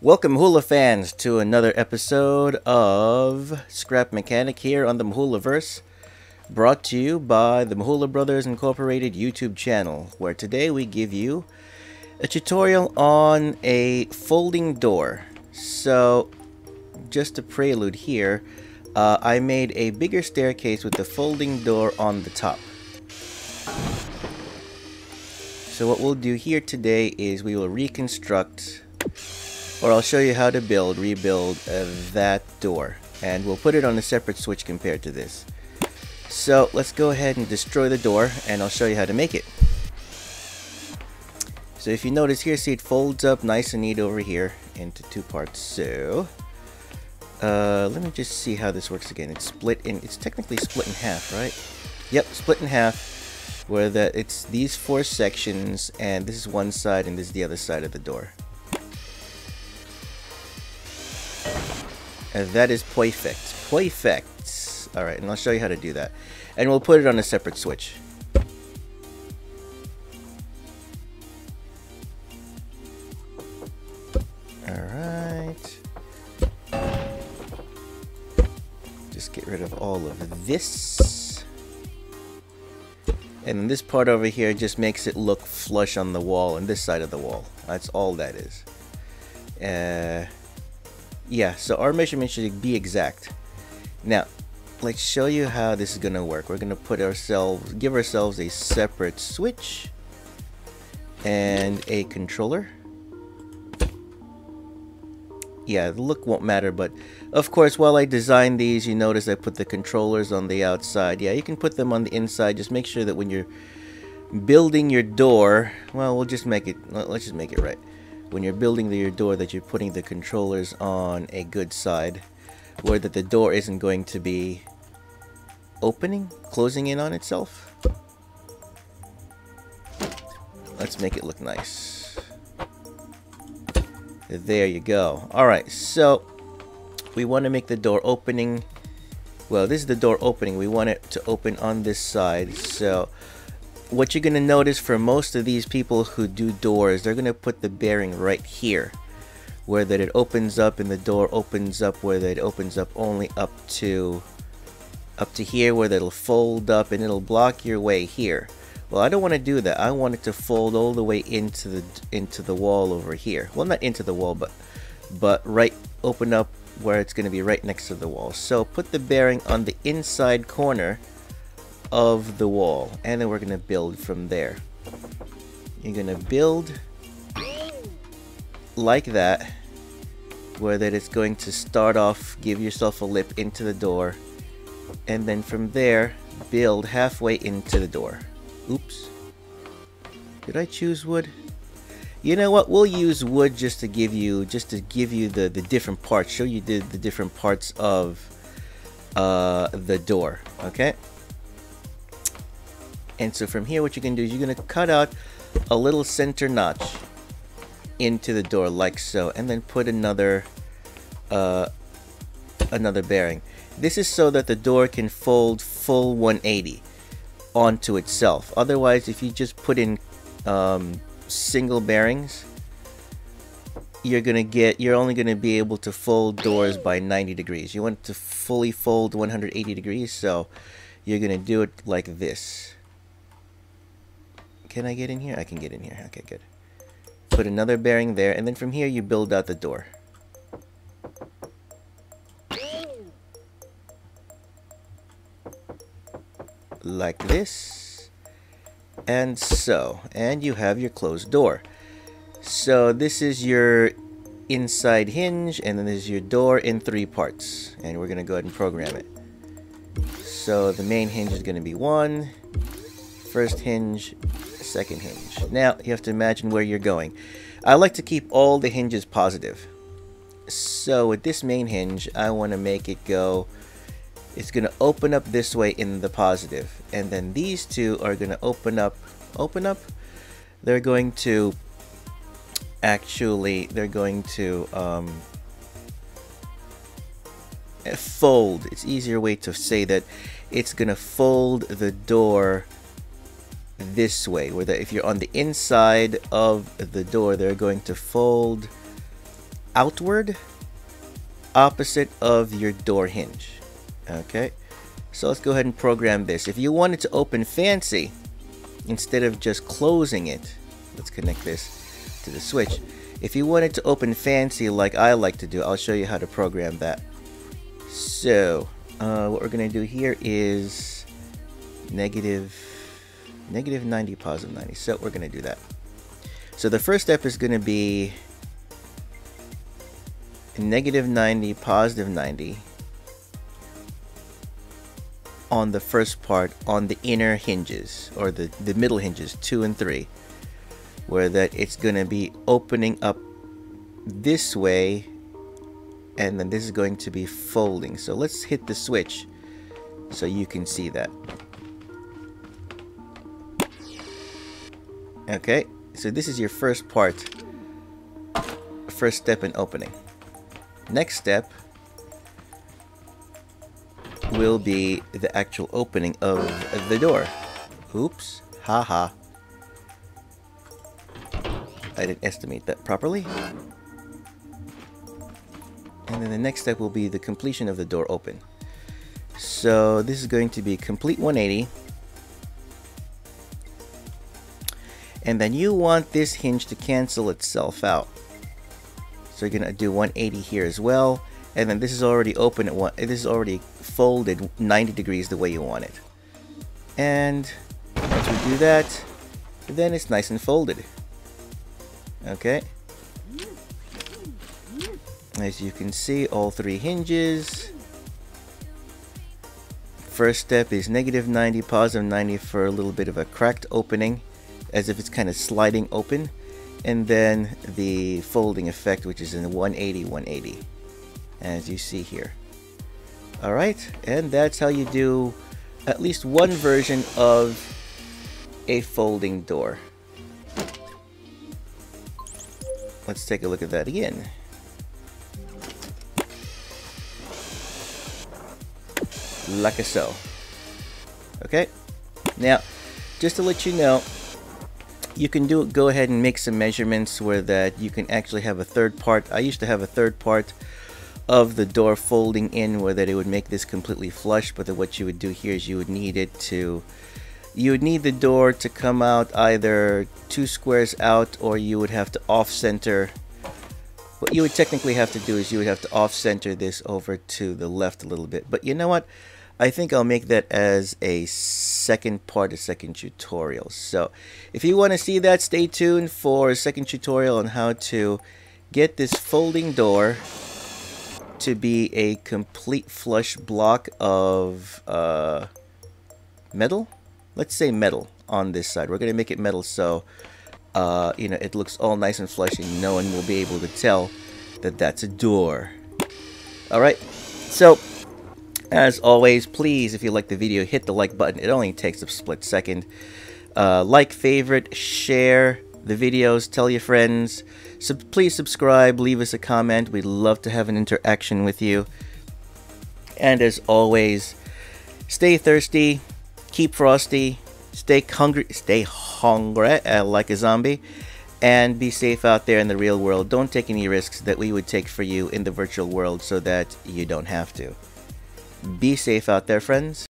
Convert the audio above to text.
Welcome, Hula fans, to another episode of Scrap Mechanic here on the Mahulaverse, brought to you by the Mahula Brothers Incorporated YouTube channel, where today we give you a tutorial on a folding door. So, just a prelude here, I made a bigger staircase with the folding door on the top. So what we'll do here today is we will reconstruct, or I'll show you how to rebuild that door. And we'll put it on a separate switch compared to this. So let's go ahead and destroy the door, and I'll show you how to make it. So if you notice here, see it folds up nice and neat over here into two parts. So let me just see how this works again. It's technically split in half, right? Yep, split in half. Where it's these four sections, and this is one side and this is the other side of the door. And that is perfect. Perfect. Alright, and I'll show you how to do that. And we'll put it on a separate switch. Alright. Just get rid of all of this. And then this part over here just makes it look flush on the wall, on this side of the wall. That's all that is. Yeah, so our measurement should be exact. Now, let's show you how this is gonna work. We're gonna give ourselves a separate switch and a controller. Yeah, the look won't matter, but of course, while I designed these, you notice I put the controllers on the outside. Yeah, you can put them on the inside. Just make sure that when you're building your door, well, let's just make it right. When you're building your door, that you're putting the controllers on a good side, where that the door isn't going to be closing in on itself. Let's make it look nice. There you go. Alright, so we want to make the door opening. Well, this is the door opening. We want it to open on this side. So what you're going to notice for most of these people who do doors, they're going to put the bearing right here, where that it opens up and the door opens up, where that it opens up only up to here, where that it'll fold up and it'll block your way here. Well, I don't want to do that. I want it to fold all the way into the wall over here. Well, not into the wall, but right, open up where it's going to be right next to the wall. So put the bearing on the inside corner of the wall, and then we're going to build from there. You're going to build like that, where that it's going to start off, give yourself a lip into the door, and then from there build halfway into the door. Oops. Did I choose wood? You know what? We'll use wood just to give you the different parts, show you the different parts of the door. Okay. And so from here, what you can do is you're gonna cut out a little center notch into the door like so, and then put another bearing. This is so that the door can fold full 180 onto itself. Otherwise, if you just put in single bearings, you're only gonna be able to fold doors by 90 degrees. You want to fully fold 180 degrees, so you're gonna do it like this. Can I get in here? I can get in here. Okay, good. Put another bearing there, and then from here you build out the door. Like this, and so, and you have your closed door. So this is your inside hinge, and then there's your door in 3 parts, and we're gonna go ahead and program it. So the main hinge is gonna be 1, first hinge, second hinge. Now you have to imagine where you're going. I like to keep all the hinges positive. So with this main hinge, I want to make it go, it's going to open up this way in the positive, and then these two are going to open up. They're going to fold. It's easier way to say that. It's going to fold the door this way, where if you're on the inside of the door, they're going to fold outward, opposite of your door hinge. Okay, so let's go ahead and program this. If you want it to open fancy, instead of just closing it, let's connect this to the switch. If you want it to open fancy like I like to do, I'll show you how to program that. So what we're gonna do here is negative 90, positive 90. So we're gonna do that. So the first step is gonna be negative 90, positive 90 on the first part, on the inner hinges, or the middle hinges 2 and 3, where that it's gonna be opening up this way, and then this is going to be folding. So let's hit the switch so you can see that. Okay, so this is your first part, first step in opening. Next step will be the actual opening of the door. Oops, haha. I didn't estimate that properly. And then the next step will be the completion of the door open. So this is going to be complete 180. And then you want this hinge to cancel itself out. So you're gonna do 180 here as well. And then this is already open at one. This is already folded 90 degrees the way you want it. And once we do that, then it's nice and folded. Okay. As you can see, all 3 hinges. First step is negative 90, positive 90 for a little bit of a cracked opening, as if it's kind of sliding open. And then the folding effect, which is in 180, 180, as you see here. All right, and that's how you do at least one version of a folding door. Let's take a look at that again. Like so. Okay, now just to let you know, you can go ahead and make some measurements where that you can actually have a third part. I used to have a third part of the door folding in where that it would make this completely flush, but then what you would do here is you would need the door to come out either 2 squares out, or you would have to off center. What you would technically have to do is you would have to off center this over to the left a little bit. But you know what? I think I'll make that as a second part, a second tutorial. So if you want to see that, stay tuned for a second tutorial on how to get this folding door to be a complete flush block of metal. Let's say metal on this side. We're going to make it metal so you know, it looks all nice and flush and no one will be able to tell that that's a door. Alright, so as always, please, if you like the video, hit the like button. It only takes a split second. Like, favorite, share the videos, tell your friends. Please subscribe, leave us a comment. We'd love to have an interaction with you. And as always, stay thirsty, keep frosty, stay hungry like a zombie, and be safe out there in the real world. Don't take any risks that we would take for you in the virtual world so that you don't have to. Be safe out there, friends.